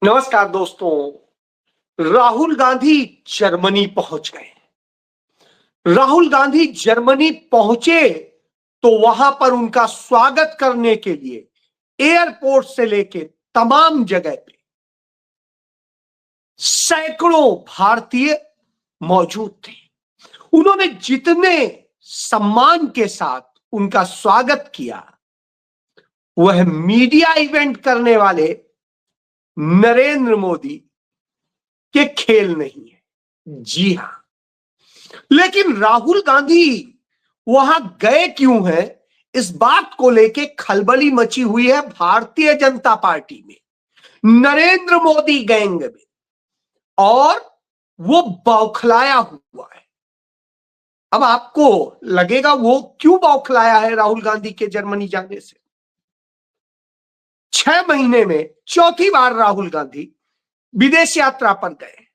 नमस्कार दोस्तों। राहुल गांधी जर्मनी पहुंच गए। राहुल गांधी जर्मनी पहुंचे तो वहां पर उनका स्वागत करने के लिए एयरपोर्ट से लेकर तमाम जगह पे सैकड़ों भारतीय मौजूद थे। उन्होंने जितने सम्मान के साथ उनका स्वागत किया, वह मीडिया इवेंट करने वाले नरेंद्र मोदी के खेल नहीं है। जी हां, लेकिन राहुल गांधी वहां गए क्यों हैं, इस बात को लेके खलबली मची हुई है भारतीय जनता पार्टी में, नरेंद्र मोदी गैंग में, और वो बौखलाया हुआ है। अब आपको लगेगा वो क्यों बौखलाया है राहुल गांधी के जर्मनी जाने से। 6 महीने में चौथी बार राहुल गांधी विदेश यात्रा पर गए,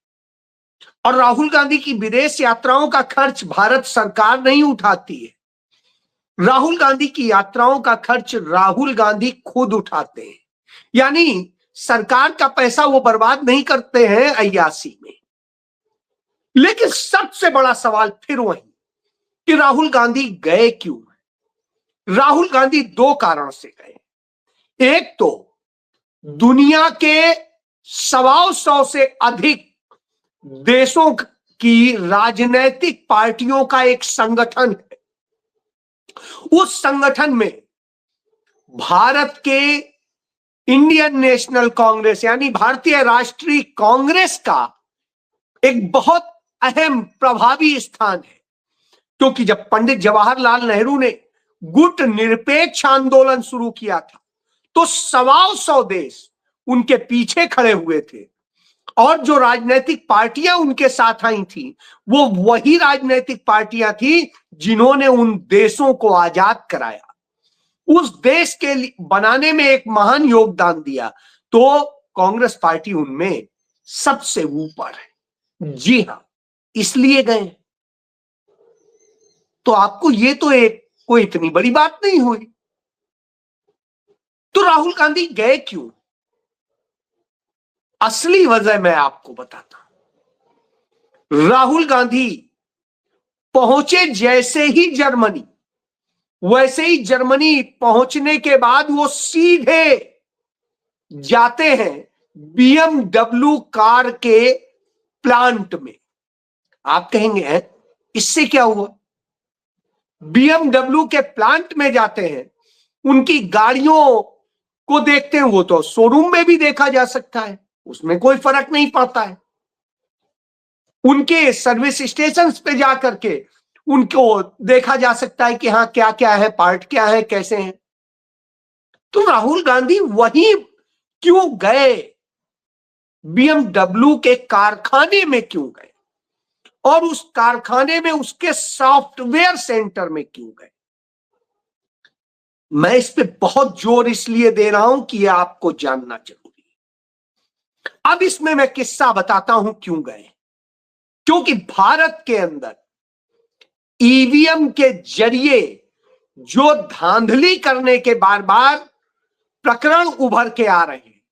और राहुल गांधी की विदेश यात्राओं का खर्च भारत सरकार नहीं उठाती है। राहुल गांधी की यात्राओं का खर्च राहुल गांधी खुद उठाते हैं, यानी सरकार का पैसा वो बर्बाद नहीं करते हैं अय्यासी में। लेकिन सबसे बड़ा सवाल फिर वही कि राहुल गांधी गए क्यों। राहुल गांधी 2 कारण से गए। एक तो दुनिया के 125 से अधिक देशों की राजनीतिक पार्टियों का एक संगठन है। उस संगठन में भारत के इंडियन नेशनल कांग्रेस यानी भारतीय राष्ट्रीय कांग्रेस का एक बहुत अहम प्रभावी स्थान है, क्योंकि जब पंडित जवाहरलाल नेहरू ने गुट निरपेक्ष आंदोलन शुरू किया था तो 125 देश उनके पीछे खड़े हुए थे, और जो राजनीतिक पार्टियां उनके साथ आई थी वो वही राजनीतिक पार्टियां थी जिन्होंने उन देशों को आजाद कराया, उस देश के बनाने में एक महान योगदान दिया। तो कांग्रेस पार्टी उनमें सबसे ऊपर है। जी हां, इसलिए गए। तो आपको ये तो कोई इतनी बड़ी बात नहीं हुई। तो राहुल गांधी गए क्यों, असली वजह मैं आपको बताता हूं। राहुल गांधी पहुंचे जैसे ही जर्मनी, वैसे ही जर्मनी पहुंचने के बाद वो सीधे जाते हैं बीएमडब्ल्यू कार के प्लांट में। आप कहेंगे इससे क्या हुआ। बीएमडब्ल्यू के प्लांट में जाते हैं, उनकी गाड़ियों को देखते हैं। वो तो शोरूम में भी देखा जा सकता है, उसमें कोई फर्क नहीं पड़ता है। उनके सर्विस स्टेशन पे जाकर के उनको देखा जा सकता है कि हाँ क्या क्या है, पार्ट क्या है, कैसे हैं। तो राहुल गांधी वहीं क्यों गए, बीएमडब्ल्यू के कारखाने में क्यों गए, और उस कारखाने में उसके सॉफ्टवेयर सेंटर में क्यों गए। मैं इस पे बहुत जोर इसलिए दे रहा हूं कि यह आपको जानना जरूरी है। अब इसमें मैं किस्सा बताता हूं क्यों गए। क्योंकि भारत के अंदर ईवीएम के जरिए जो धांधली करने के बार बार प्रकरण उभर के आ रहे हैं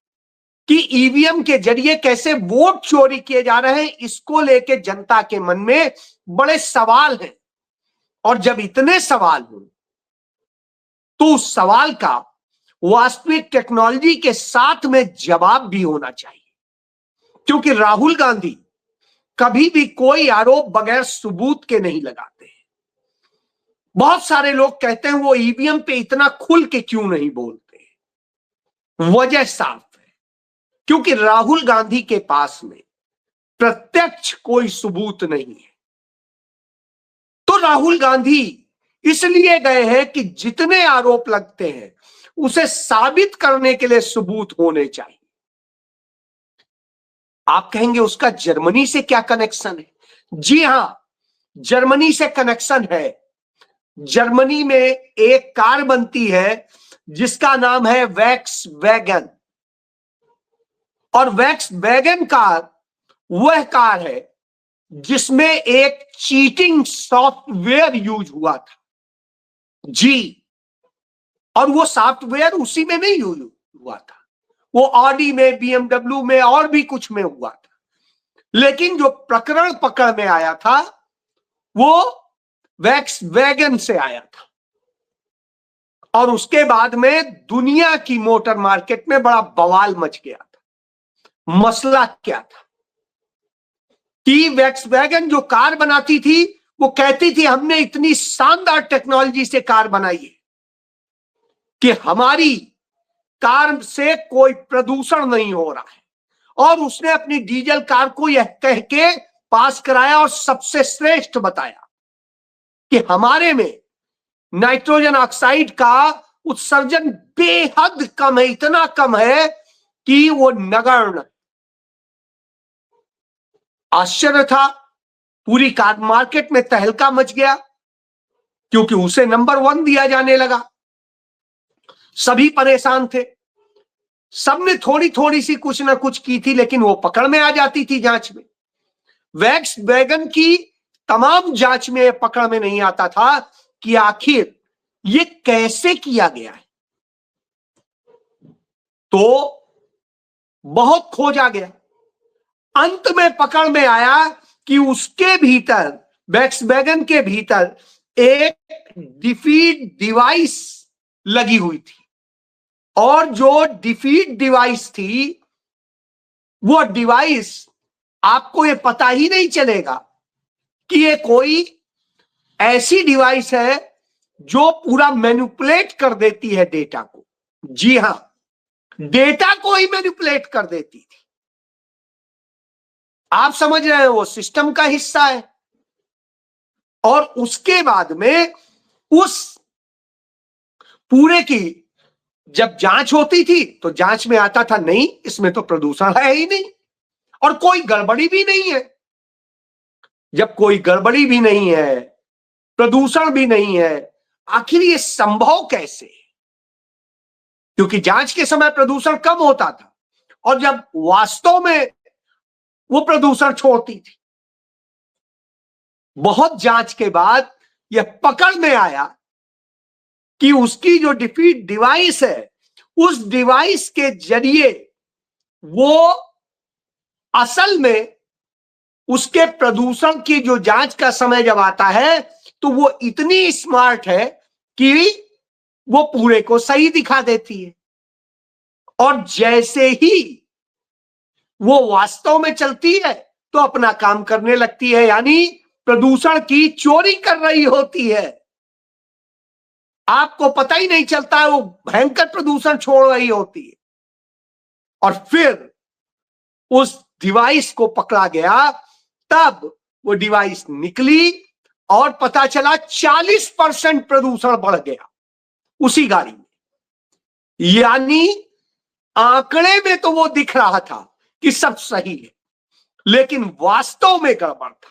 कि ईवीएम के जरिए कैसे वोट चोरी किए जा रहे हैं, इसको लेके जनता के मन में बड़े सवाल हैं। और जब इतने सवाल हो तो उस सवाल का वास्तविक टेक्नोलॉजी के साथ में जवाब भी होना चाहिए। क्योंकि राहुल गांधी कभी भी कोई आरोप बगैर सबूत के नहीं लगाते हैं। बहुत सारे लोग कहते हैं वो ईवीएम पे इतना खुल के क्यों नहीं बोलते। वजह साफ है, क्योंकि राहुल गांधी के पास में प्रत्यक्ष कोई सबूत नहीं है। तो राहुल गांधी इसलिए गए हैं कि जितने आरोप लगते हैं उसे साबित करने के लिए सबूत होने चाहिए। आप कहेंगे उसका जर्मनी से क्या कनेक्शन है। जी हां, जर्मनी से कनेक्शन है। जर्मनी में एक कार बनती है जिसका नाम है वैक्स वैगन, और वैक्स वैगन कार वह कार है जिसमें एक चीटिंग सॉफ्टवेयर यूज हुआ था। जी, और वो सॉफ्टवेयर उसी में नहीं यूज हुआ था, वो ऑडी में, बीएमडब्ल्यू में और भी कुछ में हुआ था, लेकिन जो प्रकरण पकड़ में आया था वो वैक्सवैगन से आया था। और उसके बाद में दुनिया की मोटर मार्केट में बड़ा बवाल मच गया था। मसला क्या था कि वैक्सवैगन जो कार बनाती थी वो कहती थी हमने इतनी शानदार टेक्नोलॉजी से कार बनाई है कि हमारी कार से कोई प्रदूषण नहीं हो रहा है, और उसने अपनी डीजल कार को यह कह के पास कराया और सबसे श्रेष्ठ बताया कि हमारे में नाइट्रोजन ऑक्साइड का उत्सर्जन बेहद कम है, इतना कम है कि वो नगण्य। आश्चर्य था, पूरी कार मार्केट में तहलका मच गया क्योंकि उसे नंबर 1 दिया जाने लगा। सभी परेशान थे, सबने थोड़ी थोड़ी सी कुछ ना कुछ की थी, लेकिन वो पकड़ में आ जाती थी जांच में। वैक्सवैगन की तमाम जांच में पकड़ में नहीं आता था कि आखिर ये कैसे किया गया है। तो बहुत खोजा गया, अंत में पकड़ में आया कि उसके भीतर, वैक्सवैगन के भीतर एक डिफीड डिवाइस लगी हुई थी, और जो डिफीड डिवाइस थी वो डिवाइस आपको ये पता ही नहीं चलेगा कि ये कोई ऐसी डिवाइस है जो पूरा मैनिपुलेट कर देती है डेटा को। जी हां, डेटा को ही मैनिपुलेट कर देती थी। आप समझ रहे हैं, वो सिस्टम का हिस्सा है। और उसके बाद में उस पूरे की जब जांच होती थी तो जांच में आता था नहीं, इसमें तो प्रदूषण है ही नहीं और कोई गड़बड़ी भी नहीं है। जब कोई गड़बड़ी भी नहीं है, प्रदूषण भी नहीं है, आखिर ये संभव कैसे? क्योंकि जांच के समय प्रदूषण कम होता था और जब वास्तव में वो प्रदूषण छोड़ती थी। बहुत जांच के बाद यह पकड़ में आया कि उसकी जो डिफीड डिवाइस है, उस डिवाइस के जरिए वो असल में उसके प्रदूषण की जो जांच का समय जब आता है तो वो इतनी स्मार्ट है कि वो पूरे को सही दिखा देती है। और जैसे ही वो वास्तव में चलती है तो अपना काम करने लगती है, यानी प्रदूषण की चोरी कर रही होती है। आपको पता ही नहीं चलता है, वो भयंकर प्रदूषण छोड़ रही होती है। और फिर उस डिवाइस को पकड़ा गया, तब वो डिवाइस निकली और पता चला 40% प्रदूषण बढ़ गया उसी गाड़ी में। यानी आंकड़े में तो वो दिख रहा था कि सब सही है, लेकिन वास्तव में गड़बड़ था।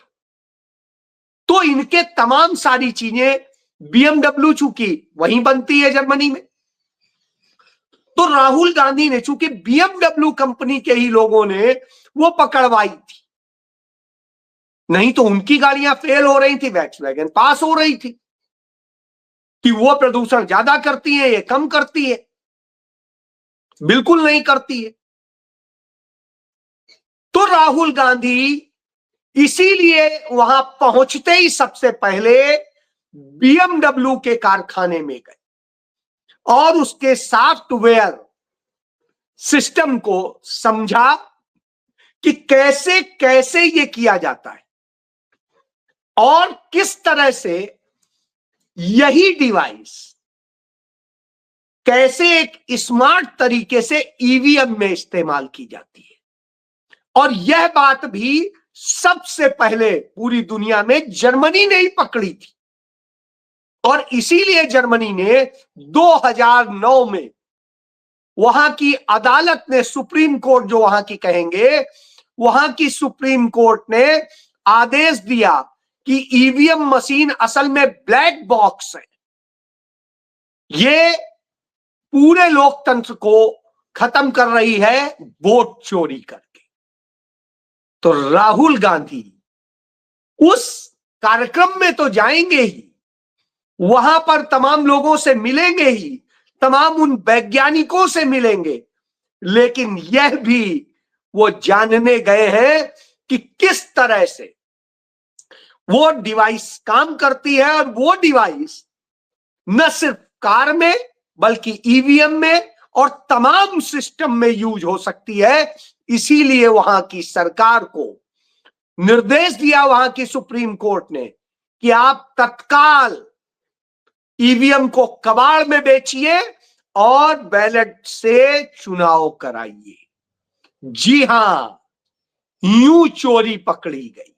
तो इनके तमाम सारी चीजें, बीएमडब्ल्यू चूंकि वहीं बनती है जर्मनी में, तो राहुल गांधी ने, चूंकि बीएमडब्ल्यू कंपनी के ही लोगों ने वो पकड़वाई थी, नहीं तो उनकी गाड़ियां फेल हो रही थी, वैक्सवैगन पास हो रही थी कि वो प्रदूषण ज्यादा करती है, ये कम करती है। बिल्कुल नहीं करती है। तो राहुल गांधी इसीलिए वहां पहुंचते ही सबसे पहले बीएमडब्ल्यू के कारखाने में गए और उसके सॉफ्टवेयर सिस्टम को समझा कि कैसे कैसे ये किया जाता है और किस तरह से यही डिवाइस कैसे एक स्मार्ट तरीके से ईवीएम में इस्तेमाल की जाती है। और यह बात भी सबसे पहले पूरी दुनिया में जर्मनी ने ही पकड़ी थी, और इसीलिए जर्मनी ने 2009 में वहां की अदालत ने, सुप्रीम कोर्ट जो वहां की कहेंगे, वहां की सुप्रीम कोर्ट ने आदेश दिया कि ईवीएम मशीन असल में ब्लैक बॉक्स है, ये पूरे लोकतंत्र को खत्म कर रही है वोट चोरी करके। तो राहुल गांधी उस कार्यक्रम में तो जाएंगे ही, वहां पर तमाम लोगों से मिलेंगे ही, तमाम उन वैज्ञानिकों से मिलेंगे, लेकिन यह भी वो जानने गए हैं कि किस तरह से वो डिवाइस काम करती है, और वो डिवाइस न सिर्फ कार में बल्कि ईवीएम में और तमाम सिस्टम में यूज हो सकती है। इसीलिए वहां की सरकार को निर्देश दिया, वहां की सुप्रीम कोर्ट ने, कि आप तत्काल ईवीएम को कबाड़ में बेचिए और बैलेट से चुनाव कराइए। जी हां, यूं चोरी पकड़ी गई।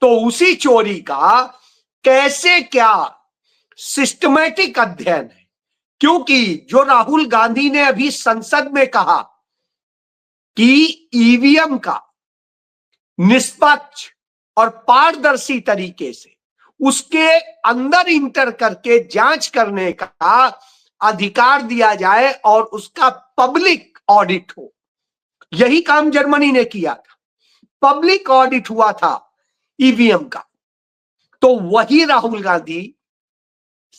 तो उसी चोरी का कैसे क्या सिस्टमैटिक अध्ययन है, क्योंकि जो राहुल गांधी ने अभी संसद में कहा कि ईवीएम का निष्पक्ष और पारदर्शी तरीके से उसके अंदर इंटर करके जांच करने का अधिकार दिया जाए और उसका पब्लिक ऑडिट हो, यही काम जर्मनी ने किया था। पब्लिक ऑडिट हुआ था ईवीएम का। तो वही राहुल गांधी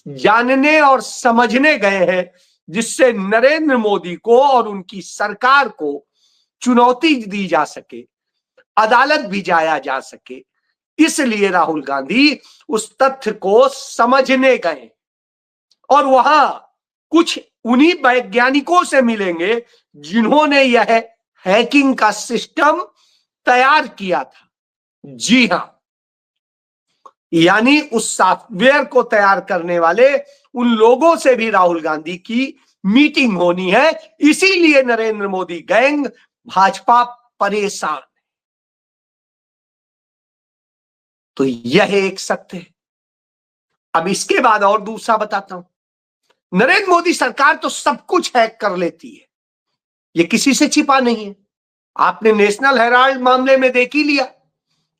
जानने और समझने गए हैं, जिससे नरेंद्र मोदी को और उनकी सरकार को चुनौती दी जा सके, अदालत भी जाया जा सके। इसलिए राहुल गांधी उस तथ्य को समझने गए, और वहां कुछ उन्हीं वैज्ञानिकों से मिलेंगे जिन्होंने यह हैकिंग का सिस्टम तैयार किया था। जी हां, यानी उस सॉफ्टवेयर को तैयार करने वाले उन लोगों से भी राहुल गांधी की मीटिंग होनी है। इसीलिए नरेंद्र मोदी गैंग, भाजपा परेशान। तो यह एक सत्य है। अब इसके बाद और दूसरा बताता हूं। नरेंद्र मोदी सरकार तो सब कुछ हैक कर लेती है, ये किसी से छिपा नहीं है। आपने नेशनल हेराल्ड मामले में देख ही लिया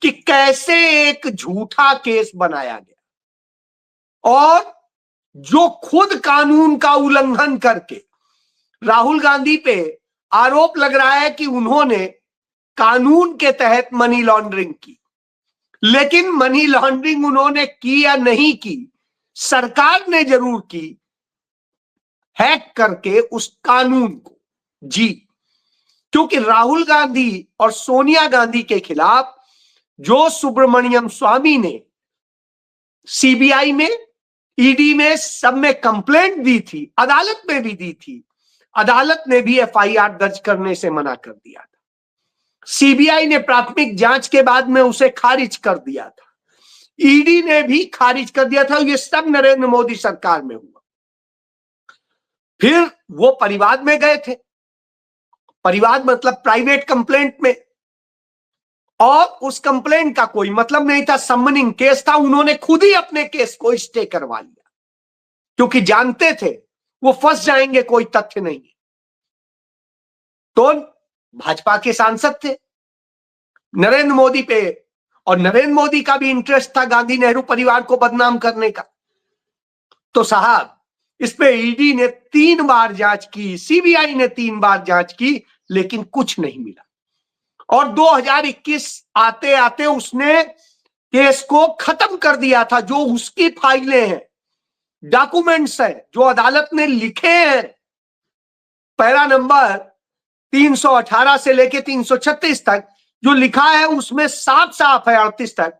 कि कैसे एक झूठा केस बनाया गया, और जो खुद कानून का उल्लंघन करके राहुल गांधी पे आरोप लग रहा है कि उन्होंने कानून के तहत मनी लॉन्ड्रिंग की, लेकिन मनी लॉन्ड्रिंग उन्होंने की या नहीं की, सरकार ने जरूर की, हैक करके उस कानून को। जी, क्योंकि राहुल गांधी और सोनिया गांधी के खिलाफ जो सुब्रमण्यम स्वामी ने सीबीआई में, ईडी में, सब में कंप्लेंट दी थी, अदालत में भी दी थी, अदालत ने भी एफआईआर दर्ज करने से मना कर दिया था। सीबीआई ने प्राथमिक जांच के बाद में उसे खारिज कर दिया था, ईडी ने भी खारिज कर दिया था। ये सब नरेंद्र मोदी सरकार में हुआ। फिर वो परिवाद में गए थे, परिवाद मतलब प्राइवेट कंप्लेंट में, और उस कंप्लेंट का कोई मतलब नहीं था, समनिंग केस था। उन्होंने खुद ही अपने केस को स्टे करवा लिया, क्योंकि जानते थे वो फंस जाएंगे, कोई तथ्य नहीं। तो भाजपा के सांसद थे नरेंद्र मोदी पे, और नरेंद्र मोदी का भी इंटरेस्ट था गांधी नेहरू परिवार को बदनाम करने का। तो साहब, इस पे ईडी ने 3 बार जांच की, सीबीआई ने 3 बार जांच की, लेकिन कुछ नहीं मिला। और 2021 आते आते उसने केस को खत्म कर दिया था। जो उसकी फाइलें हैं, डॉक्यूमेंट्स हैं, जो अदालत ने लिखे हैं, पैरा नंबर 318 से लेके 336 तक जो लिखा है, उसमें साफ साफ है 38 तक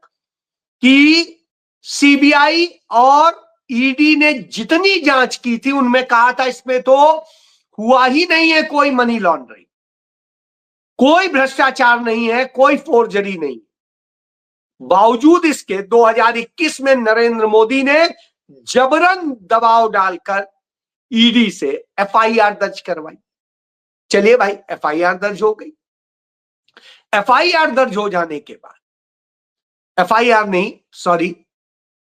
कि सीबीआई और ईडी ने जितनी जांच की थी उनमें कहा था इसमें तो हुआ ही नहीं है कोई मनी लॉन्ड्रिंग, कोई भ्रष्टाचार नहीं है, कोई फोर्जरी नहीं। बावजूद इसके 2021 में नरेंद्र मोदी ने जबरन दबाव डालकर ईडी से एफआईआर दर्ज करवाई। चलिए भाई, एफआईआर दर्ज हो गई। एफआईआर दर्ज हो जाने के बाद, एफआईआर नहीं, सॉरी,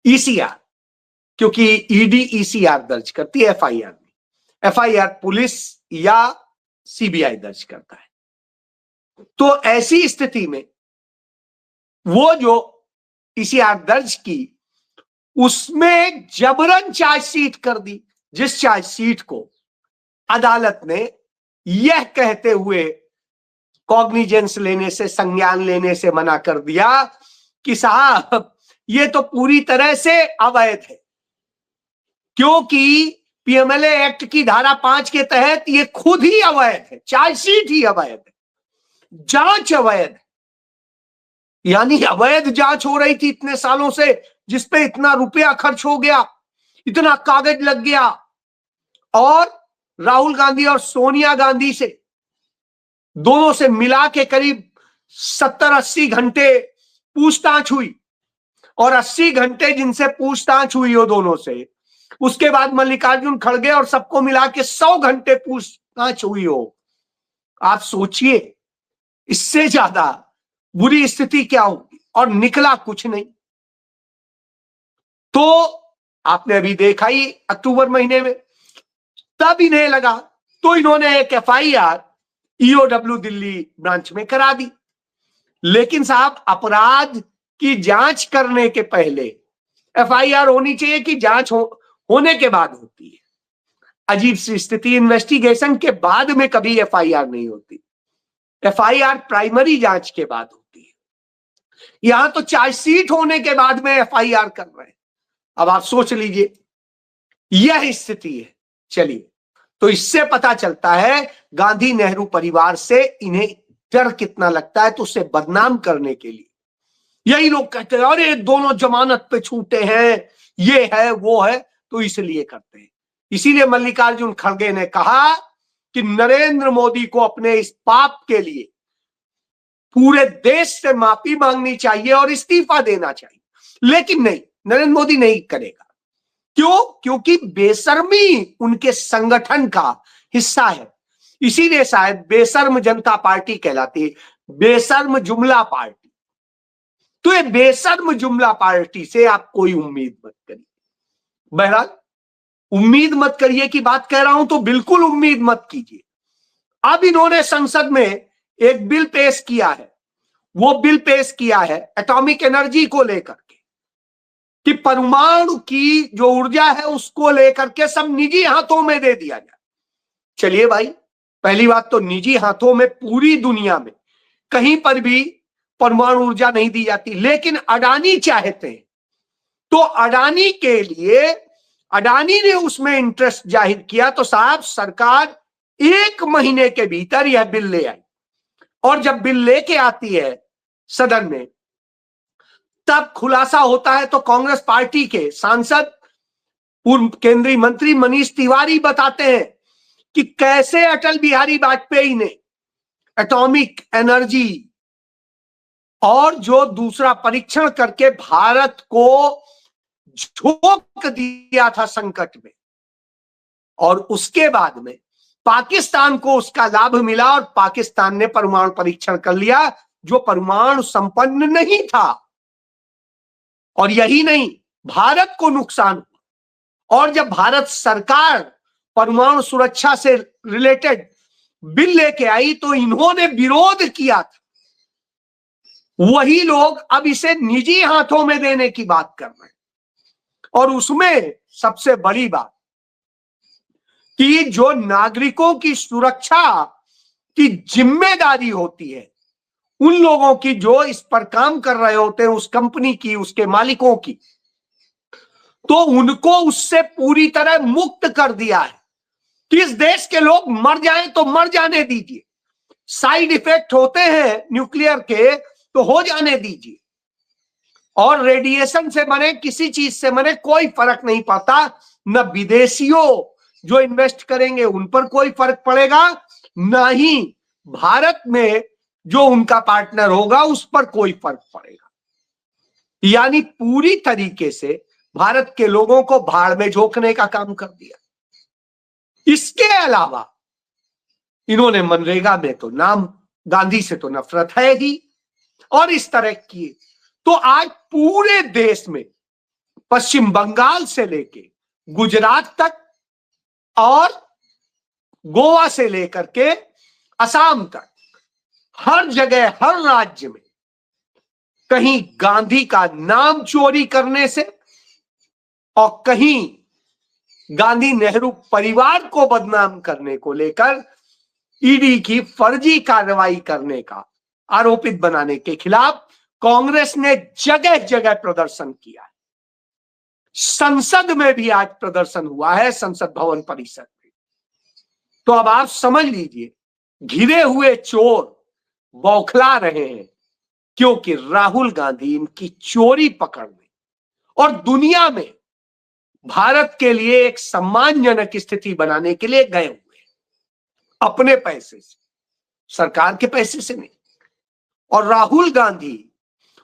ईसीआर, क्योंकि ईडी ईसीआर दर्ज करती है, एफआईआर नहीं। एफआईआर पुलिस या सीबीआई दर्ज करता है। तो ऐसी स्थिति में वो जो ईसीआर दर्ज की, उसमें जबरन चार्जशीट कर दी, जिस चार्जशीट को अदालत ने यह कहते हुए कॉग्निजेंस लेने से, संज्ञान लेने से मना कर दिया कि साहब ये तो पूरी तरह से अवैध है, क्योंकि पीएमएलए एक्ट की धारा 5 के तहत ये खुद ही अवैध है, चार्जशीट ही अवैध है, जांच अवैध है। यानी अवैध जांच हो रही थी इतने सालों से, जिसपे इतना रुपया खर्च हो गया, इतना कागज लग गया, और राहुल गांधी और सोनिया गांधी से दोनों से मिला के करीब 70-80 घंटे पूछताछ हुई, और 80 घंटे जिनसे पूछताछ हुई हो दोनों से, उसके बाद मल्लिकार्जुन खड़गे और सबको मिला के 100 घंटे पूछताछ हुई हो। आप सोचिए इससे ज्यादा बुरी स्थिति क्या होगी, और निकला कुछ नहीं। तो आपने अभी देखा ही अक्टूबर महीने में, तब इन्हें लगा तो इन्होंने एक एफआईआर ईओडब्ल्यू दिल्ली ब्रांच में करा दी। लेकिन साहब, अपराध की जांच करने के पहले एफआईआर होनी चाहिए कि जांच होने के बाद होती है? अजीब सी स्थिति। इन्वेस्टिगेशन के बाद में कभी एफआईआर नहीं होती, एफआईआर प्राइमरी जांच के बाद होती है। यहां तो चार्जशीट होने के बाद में एफआईआर कर रहे हैं। अब आप सोच लीजिए, यह स्थिति है। चलिए, तो इससे पता चलता है गांधी नेहरू परिवार से इन्हें डर कितना लगता है। तो उसे बदनाम करने के लिए यही लोग कहते हैं अरे दोनों जमानत पे छूटे हैं, ये है वो है, तो इसलिए करते हैं। इसीलिए मल्लिकार्जुन खड़गे ने कहा कि नरेंद्र मोदी को अपने इस पाप के लिए पूरे देश से माफी मांगनी चाहिए और इस्तीफा देना चाहिए। लेकिन नहीं, नरेंद्र मोदी नहीं करेगा। क्यों? क्योंकि बेशर्मी उनके संगठन का हिस्सा है। इसीलिए शायद बेशर्म जनता पार्टी कहलाती है, बेशर्म जुमला पार्टी। तो ये बेशर्म जुमला पार्टी से आप कोई उम्मीद मत करिए। बहरहाल, उम्मीद मत करिए की बात कह रहा हूं तो बिल्कुल उम्मीद मत कीजिए। अब इन्होंने संसद में एक बिल पेश किया है। वो बिल पेश किया है एटॉमिक एनर्जी को लेकर के, कि परमाणु की जो ऊर्जा है उसको लेकर के सब निजी हाथों में दे दिया जाए। चलिए भाई, पहली बात तो निजी हाथों में पूरी दुनिया में कहीं पर भी परमाणु ऊर्जा नहीं दी जाती, लेकिन अडानी चाहते हैं। तो अडानी के लिए, अडानी ने उसमें इंटरेस्ट जाहिर किया, तो साहब सरकार 1 महीने के भीतर यह बिल ले आई। और जब बिल लेके आती है सदन में, तब खुलासा होता है। तो कांग्रेस पार्टी के सांसद, पूर्व केंद्रीय मंत्री मनीष तिवारी बताते हैं कि कैसे अटल बिहारी वाजपेयी ने एटॉमिक एनर्जी और जो दूसरा परीक्षण करके भारत को झोंक दिया था संकट में, और उसके बाद में पाकिस्तान को उसका लाभ मिला और पाकिस्तान ने परमाणु परीक्षण कर लिया जो परमाणु संपन्न नहीं था। और यही नहीं, भारत को नुकसान हुआ। और जब भारत सरकार परमाणु सुरक्षा से रिलेटेड बिल लेके आई तो इन्होंने विरोध किया था। वही लोग अब इसे निजी हाथों में देने की बात कर रहे हैं। और उसमें सबसे बड़ी बात कि जो नागरिकों की सुरक्षा की जिम्मेदारी होती है, उन लोगों की जो इस पर काम कर रहे होते हैं, उस कंपनी की, उसके मालिकों की, तो उनको उससे पूरी तरह मुक्त कर दिया है कि इस देश के लोग मर जाएं तो मर जाने दीजिए, साइड इफेक्ट होते हैं न्यूक्लियर के तो हो जाने दीजिए, और रेडिएशन से मरे, किसी चीज से मरे, कोई फर्क नहीं पड़ता। न विदेशियों जो इन्वेस्ट करेंगे उन पर कोई फर्क पड़ेगा, ना ही भारत में जो उनका पार्टनर होगा उस पर कोई फर्क पड़ेगा। यानी पूरी तरीके से भारत के लोगों को भाड़ में झोंकने का काम कर दिया। इसके अलावा इन्होंने मनरेगा में तो नाम, गांधी से तो नफरत है ही, और इस तरह की। तो आज पूरे देश में पश्चिम बंगाल से लेके गुजरात तक और गोवा से लेकर के असम तक, हर जगह, हर राज्य में कहीं गांधी का नाम चोरी करने से और कहीं गांधी नेहरू परिवार को बदनाम करने को लेकर ईडी की फर्जी कार्रवाई करने का आरोपित बनाने के खिलाफ कांग्रेस ने जगह जगह प्रदर्शन किया है। संसद में भी आज प्रदर्शन हुआ है, संसद भवन परिसर में। तो अब आप समझ लीजिए, घिरे हुए चोर बौखला रहे हैं, क्योंकि राहुल गांधी इनकी चोरी पकड़ने और दुनिया में भारत के लिए एक सम्मानजनक स्थिति बनाने के लिए गए हुए, अपने पैसे से, सरकार के पैसे से नहीं। और राहुल गांधी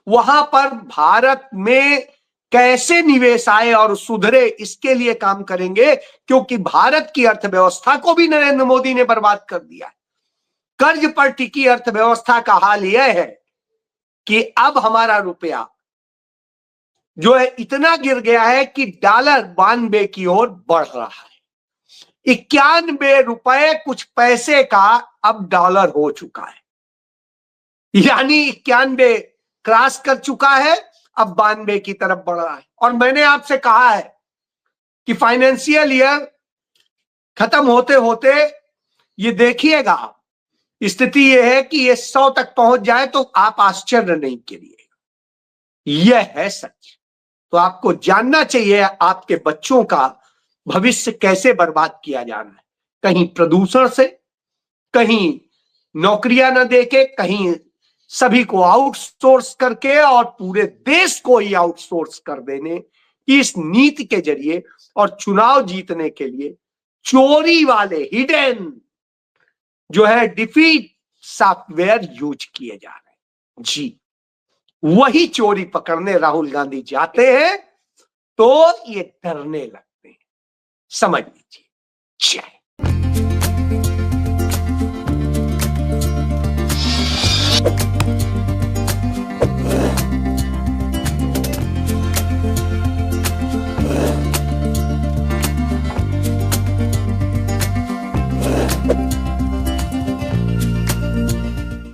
वहां पर भारत में कैसे निवेश आए और सुधरे, इसके लिए काम करेंगे, क्योंकि भारत की अर्थव्यवस्था को भी नरेंद्र मोदी ने बर्बाद कर दिया है। कर्ज पर टिकी अर्थव्यवस्था का हाल यह है कि अब हमारा रुपया जो है इतना गिर गया है कि डॉलर 92 की ओर बढ़ रहा है। 91 रुपए कुछ पैसे का अब डॉलर हो चुका है, यानी 91 क्रॉस कर चुका है, अब 92 की तरफ बढ़ रहा है। और मैंने आपसे कहा है कि फाइनेंशियल ईयर खत्म होते होते ये देखिएगा, स्थिति यह है कि ये 100 तक पहुंच जाए तो आप आश्चर्य नहीं करिएगा। यह है सच। तो आपको जानना चाहिए आपके बच्चों का भविष्य कैसे बर्बाद किया जा रहा है, कहीं प्रदूषण से, कहीं नौकरियां न देके, कहीं सभी को आउटसोर्स करके और पूरे देश को ही आउटसोर्स कर देने की इस नीति के जरिए, और चुनाव जीतने के लिए चोरी वाले हिडन जो है डिफीट सॉफ्टवेयर यूज किए जा रहे हैं। जी, वही चोरी पकड़ने राहुल गांधी जाते हैं तो ये डरने लगते हैं, समझ लीजिए। जय